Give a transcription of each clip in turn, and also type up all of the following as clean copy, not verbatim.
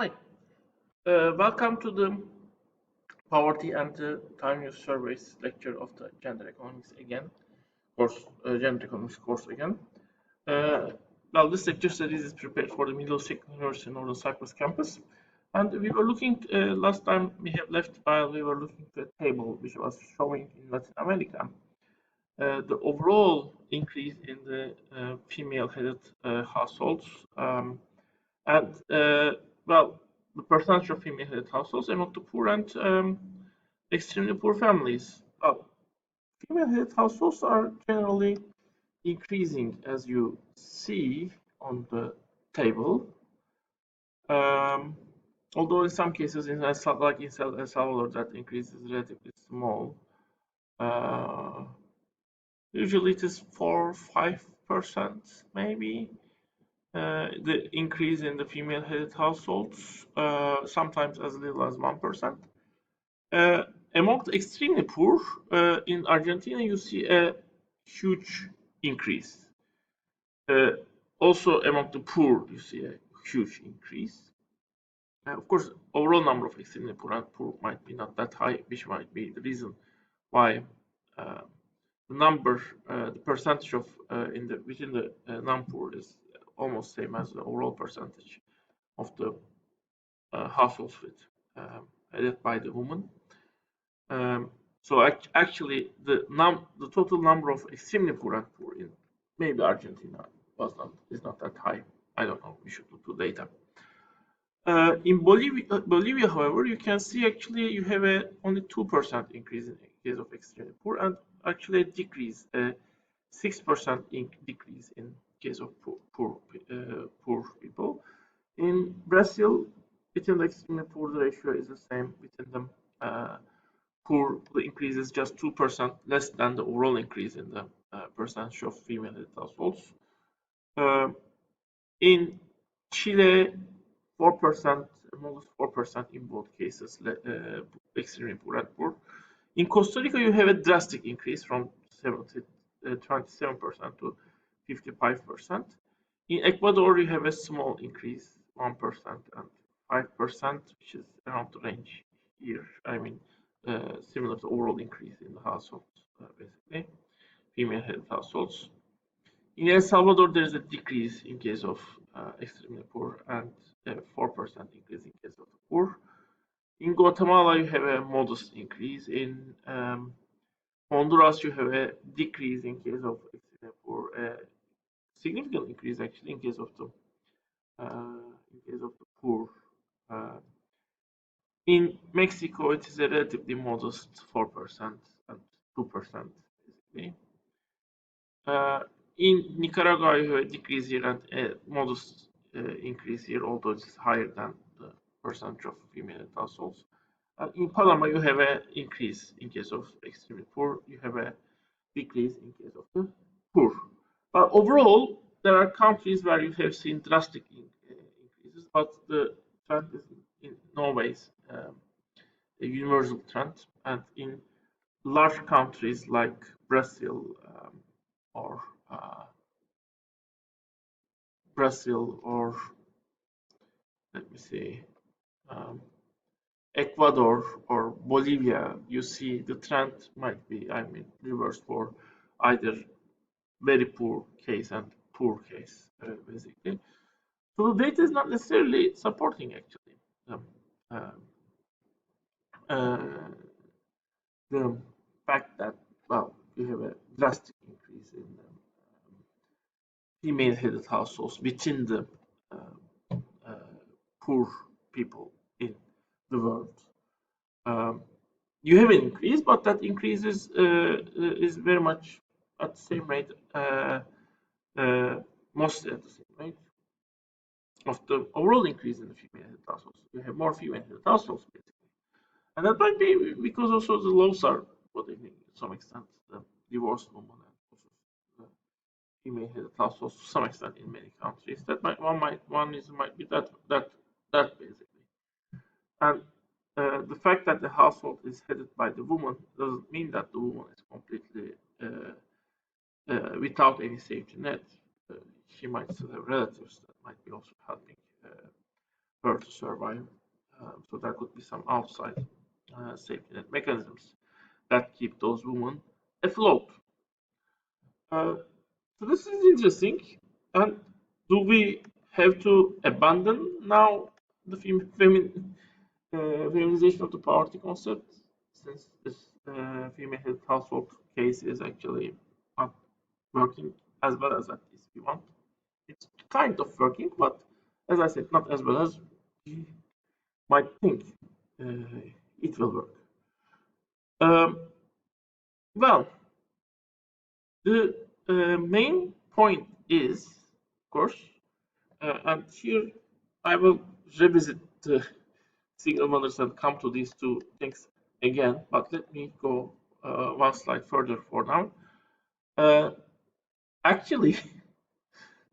Hi, welcome to the Poverty and the Time Use Surveys lecture of the Gender Economics again Gender Economics course again. Uh, this lecture series is prepared for the Middle Second University Northern Cyprus campus, and we were looking last time we have left while we were looking at a table which was showing in Latin America the overall increase in the female-headed households. And well, the percentage of female-headed households among the poor and extremely poor families. Female-headed households are generally increasing, as you see on the table. Although in some cases, like in El Salvador, that increase is relatively small. Usually, it is 4-5%, maybe. The increase in the female-headed households, sometimes as little as 1%. Among the extremely poor, in Argentina, you see a huge increase. Also, among the poor, you see a huge increase. Of course, overall number of extremely poor and poor might be not that high, which might be the reason why the percentage of within the non-poor is almost same as the overall percentage of the households with headed by the woman. So actually, the total number of extremely poor and poor in maybe Argentina is not that high. I don't know. We should look to data. In Bolivia, however, you can see actually you have a only 2% increase in case of extremely poor, and actually a decrease, 6% decrease in case of poor people. In Brazil, within the extremely poor, the ratio is the same. Within the poor, the increase is just 2% less than the overall increase in the percentage of female-headed households. In Chile, 4%, almost 4% in both cases, extremely poor and poor. In Costa Rica, you have a drastic increase from 27% to 55%. In Ecuador, you have a small increase, 1% and 5%, which is around the range here. I mean, similar to overall increase in the households, basically, female-headed households. In El Salvador, there is a decrease in case of extremely poor and a 4% increase in case of the poor. In Guatemala, you have a modest increase. In Honduras, you have a decrease in case of extremely poor, a significant increase actually in case of the poor. In Mexico, it is a relatively modest 4% and 2% basically. In Nicaragua, you have a decrease here and a modest increase here, although it's higher than the percentage of female households. In Panama, you have an increase in case of extremely poor. You have a decrease in case of the poor. But overall, there are countries where you have seen drastic increases, but the trend is in no ways a universal trend. And in large countries like Brazil or let me see, Ecuador or Bolivia, you see the trend might be, I mean, reversed for either very poor case and poor case, basically. So the data is not necessarily supporting actually the fact that, well, you have a drastic increase in female-headed households within the poor people in the world. You have an increase, but that increase is very much at the same rate, mostly at the same rate of the overall increase in the female-headed households. You have more female-headed households, basically. And that might be because also the laws are protecting to some extent the divorced woman and also the female-headed households to some extent in many countries. That one reason might be that basically. And the fact that the household is headed by the woman doesn't mean that the woman is completely without any safety net. She might still have relatives that might be also helping her her to survive. So there could be some outside safety net mechanisms that keep those women afloat. Uh, so this is interesting. And do we have to abandon now the feminization of the poverty concept, since this female household case is actually not working as well as at least we want? It's kind of working, but as I said, not as well as we might think it will work. Um, well, the main point is, of course, and here I will revisit the single mothers and come to these two things again, but let me go one slide further for now. Uh, Actually,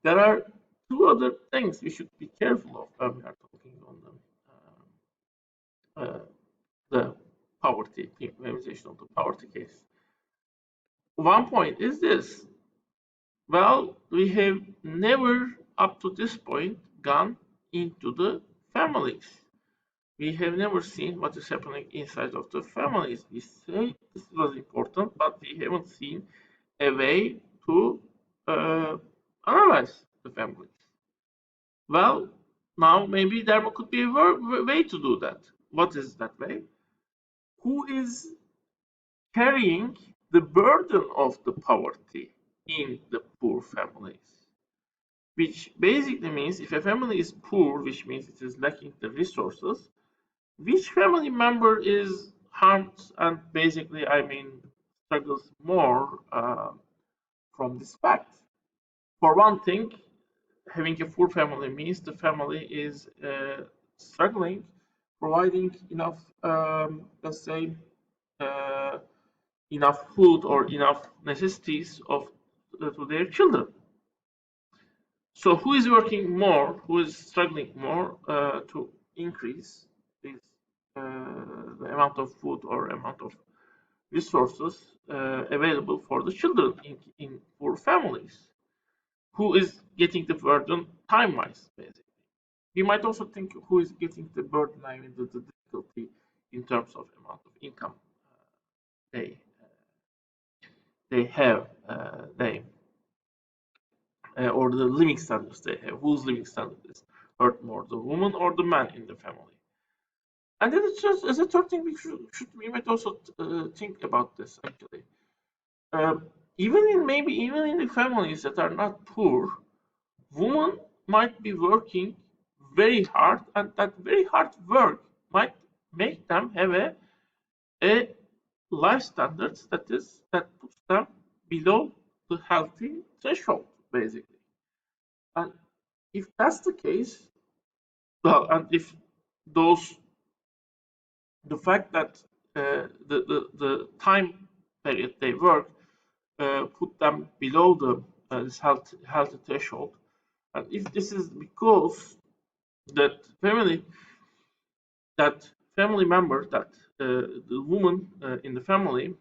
there are two other things we should be careful of when we are talking on the poverty, minimization of the poverty case. One point is this: well, we have never up to this point gone into the families. We have never seen what is happening inside of the families. We say this was important, but we haven't seen a way to analyze the families. Well, now maybe there could be a way to do that. What is that way? Who is carrying the burden of the poverty in the poor families? Which basically means if a family is poor, which means it is lacking the resources, which family member is harmed and basically, I mean, struggles more from this fact? For one thing, having a poor family means the family is struggling, providing enough, let's say, uh, enough food or enough necessities of to their children. So who is working more? Who is struggling more to increase this, the amount of food or amount of resources available for the children in poor families? Who is getting the burden time-wise, basically? We might also think who is getting the burden, I mean, the difficulty in terms of amount of income they they have, or the living standards they have. Whose living standard is hurt more, the woman or the man in the family? And then it's just as a third thing, we might also think about this actually. Even in the families that are not poor, women might be working very hard, and that very hard work might make them have a life standards that puts them below the healthy threshold, basically. And if that's the case, well, and if those the fact that the time period they work put them below the this healthy threshold, and if this is because that family member, that the woman in the family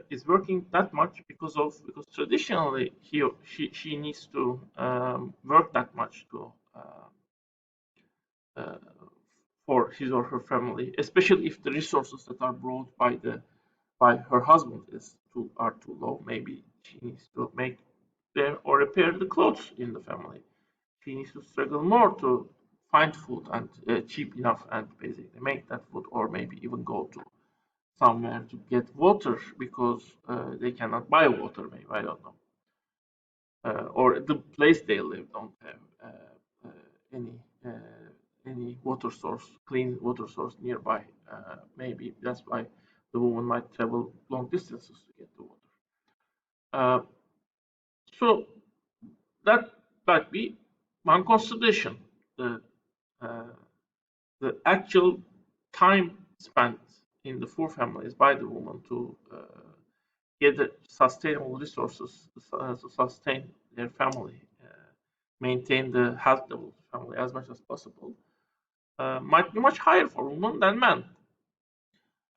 is working that much because traditionally she needs to work that much to uh, for his or her family, especially if the resources that are brought by her husband are too low. Maybe she needs to make or repair the clothes in the family. She needs to struggle more to find food and cheap enough and basically make that food, or maybe even go to somewhere to get water because they cannot buy water. Maybe I don't know, or the place they live don't have any any water source, clean water source nearby. Maybe that's why the woman might travel long distances to get the water. Uh, so that might be one consideration. The uh, the actual time spent in the poor families by the woman to get the sustainable resources to sustain their family, maintain the health level of the family as much as possible, might be much higher for women than men.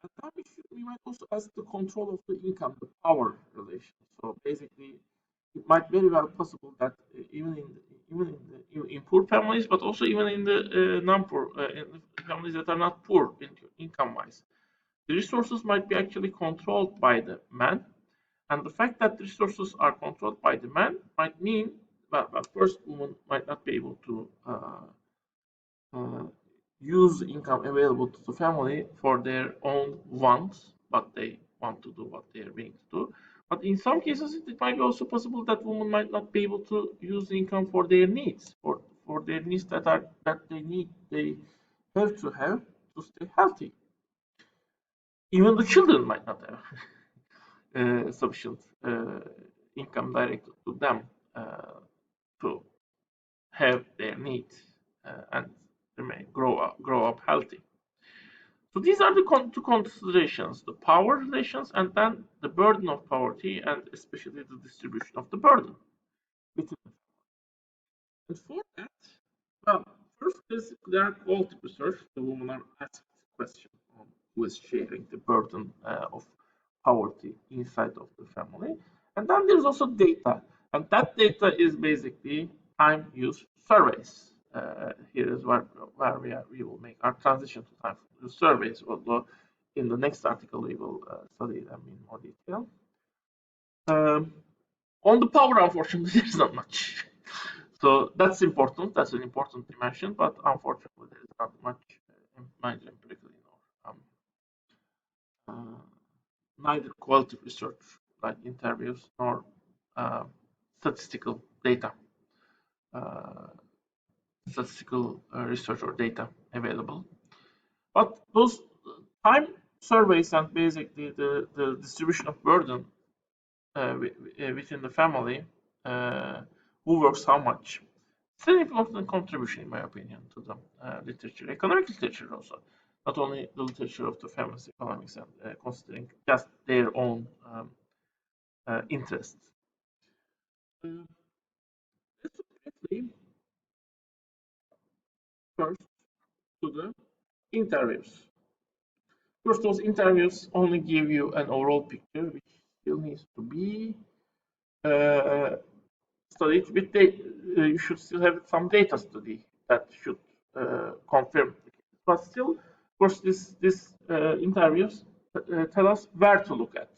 And then we might also ask the control of the income, the power relation. So basically, it might very well possible that in poor families, but also even in the non-poor in the families that are not poor income-wise, the resources might be actually controlled by the man, and the fact that the resources are controlled by the man might mean, well, first, women might not be able to uh, use the income available to the family for their own wants, but they want to do what they are willing to do. But in some cases, it might be also possible that women might not be able to use the income for their needs, for their needs that they have to stay healthy. Even the children might not have sufficient income directed to them to have their needs and grow up healthy. So these are the two considerations: the power relations, and then the burden of poverty, and especially the distribution of the burden within the family. And for that, well, first there are quality research. The women are asked question on who is sharing the burden of poverty inside of the family. And then there's also data, and that data is basically time use surveys. Here is where we will make our transition to time use surveys, although in the next article we will study them in more detail. Um, on the power, unfortunately, there's not much. So that's important. That's an important dimension, but unfortunately, there is not much empirically uh, neither quality research like interviews nor uh, statistical data, uh, statistical research or data available. But those time surveys and basically the distribution of burden within the family, who works how much, it's an important contribution, in my opinion, to the literature, economic literature also. Not only the literature of the feminist economics and considering just their own interests. Uh, let's briefly first to the interviews. First, those interviews only give you an overall picture, which still needs to be uh, studied with you should still have some data study that should confirm. But still, of course, this interviews tell us where to look at,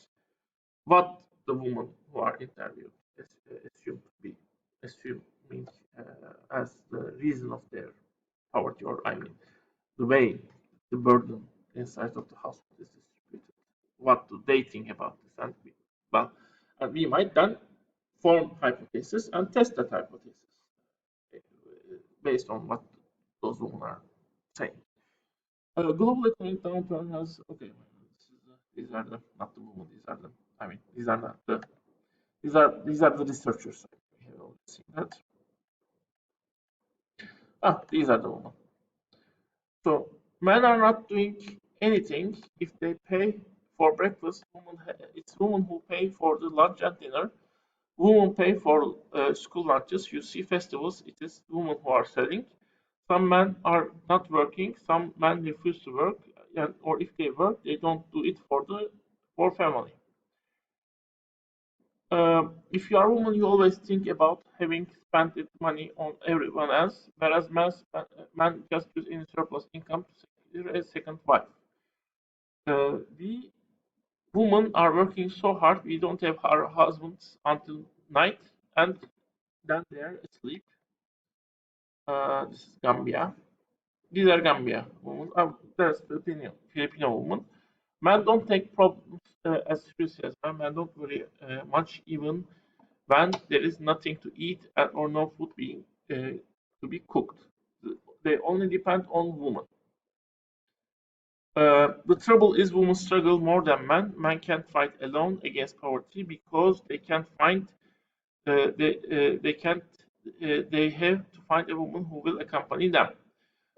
what the women who are interviewed assume to be assuming as the reason of their poverty, or I mean, the way the burden inside of the household is distributed. What do they think about this? And we might then form hypotheses and test that hypothesis based on what those women are saying. Global economic downturn has these are the not the women, these are the I mean these are not the these are the researchers. We have already seen that. These are the women. So men are not doing anything if they pay for breakfast. It's women who pay for the lunch and dinner. Women pay for school lunches. You see festivals, it is women who are selling. Some men are not working. Some men refuse to work, or if they work, they don't do it for family. If you are a woman, you always think about having spent it money on everyone else, whereas men just use any surplus income to secure a second wife. We women are working so hard, we don't have our husbands until night, and then they are asleep. This is Gambia. These are Gambia women. There's Filipino women. Men don't take problems as seriously as men. Men don't worry much, even when there is nothing to eat or no food being to be cooked. They only depend on women. The trouble is, women struggle more than men. Men can't fight alone against poverty because they can't find they can't they have to find a woman who will accompany them.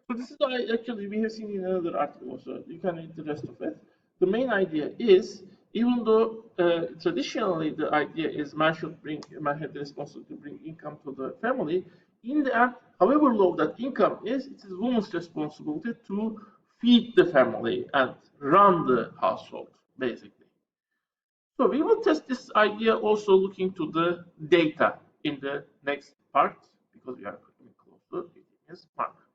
So this is actually we have seen in another article also. You can read the rest of it. The main idea is, even though traditionally the idea is man had the responsibility to bring income to the family, in the end, however low that income is, it is woman's responsibility to feed the family and run the household, basically. So we will test this idea also looking to the data in the next part because we are coming close to 15 minutes mark.